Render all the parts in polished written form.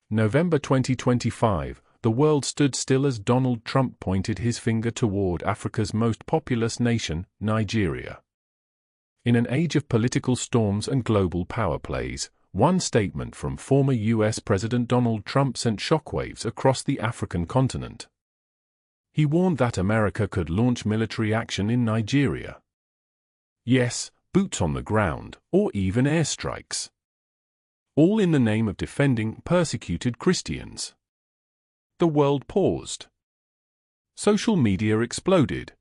November 2025, the world stood still as Donald Trump pointed his finger toward Africa's most populous nation, Nigeria. In an age of political storms and global power plays, one statement from former U.S. President Donald Trump sent shockwaves across the African continent. He warned that America could launch military action in Nigeria. Yes, boots on the ground, or even airstrikes. All in the name of defending persecuted Christians. The world paused. Social media exploded.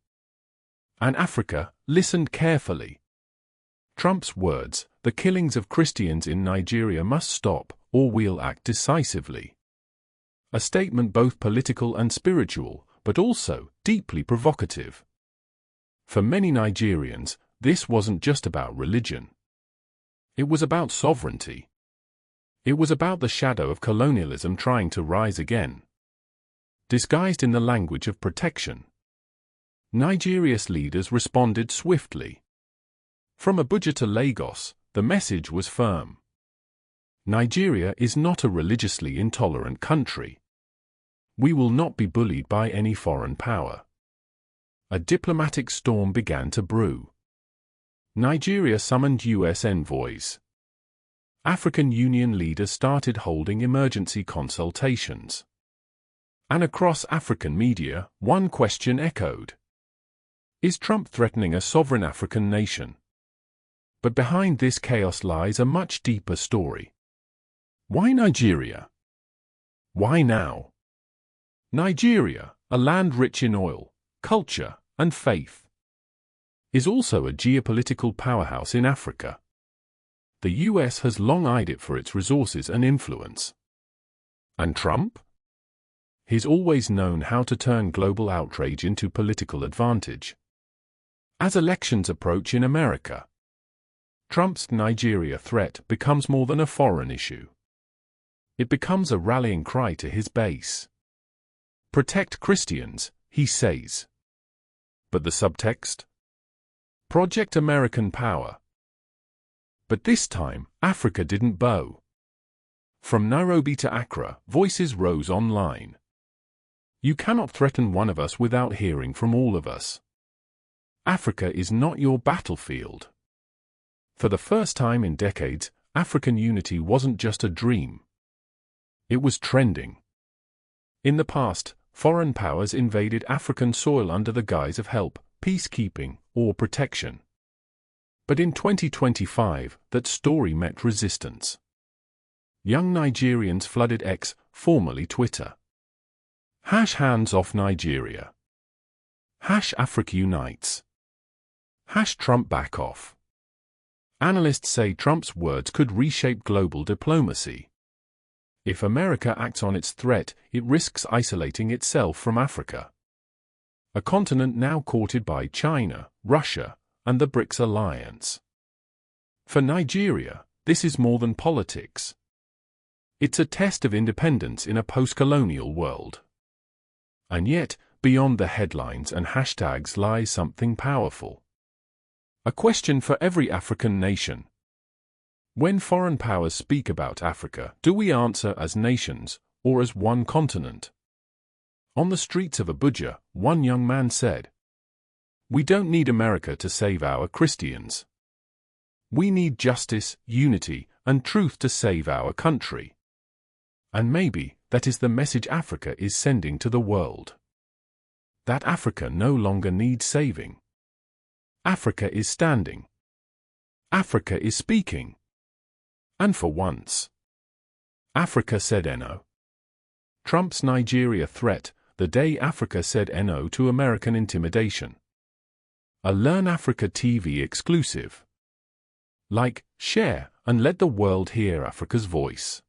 And Africa listened carefully. Trump's words, "The killings of Christians in Nigeria must stop, or we'll act decisively." A statement both political and spiritual, but also deeply provocative. For many Nigerians, this wasn't just about religion. It was about sovereignty. It was about the shadow of colonialism trying to rise again. Disguised in the language of protection. Nigeria's leaders responded swiftly. From Abuja to Lagos, the message was firm. Nigeria is not a religiously intolerant country. We will not be bullied by any foreign power. A diplomatic storm began to brew. Nigeria summoned U.S. envoys. African Union leaders started holding emergency consultations. And across African media, one question echoed. Is Trump threatening a sovereign African nation? But behind this chaos lies a much deeper story. Why Nigeria? Why now? Nigeria, a land rich in oil, culture, and faith, is also a geopolitical powerhouse in Africa. The U.S. has long eyed it for its resources and influence. And Trump? He's always known how to turn global outrage into political advantage. As elections approach in America, Trump's Nigeria threat becomes more than a foreign issue. It becomes a rallying cry to his base. Protect Christians, he says. But the subtext? Project American power. But this time, Africa didn't bow. From Nairobi to Accra, voices rose online. You cannot threaten one of us without hearing from all of us. Africa is not your battlefield. For the first time in decades, African unity wasn't just a dream. It was trending. In the past, foreign powers invaded African soil under the guise of help, peacekeeping, or protection. But in 2025, that story met resistance. Young Nigerians flooded X, formerly Twitter. Hands off Nigeria. Africa unites. Trump back off. Analysts say Trump's words could reshape global diplomacy. If America acts on its threat, it risks isolating itself from Africa. A continent now courted by China, Russia, and the BRICS alliance. For Nigeria, this is more than politics. It's a test of independence in a post-colonial world. And yet, beyond the headlines and hashtags lies something powerful. A question for every African nation. When foreign powers speak about Africa, do we answer as nations, or as one continent? On the streets of Abuja, one young man said, "We don't need America to save our Christians. We need justice, unity, and truth to save our country." And maybe that is the message Africa is sending to the world. That Africa no longer needs saving. Africa is standing. Africa is speaking. And for once, Africa said no. Trump's Nigeria threat, the day Africa said no to American intimidation. A LearnAfrica TV exclusive. Like, share, and let the world hear Africa's voice.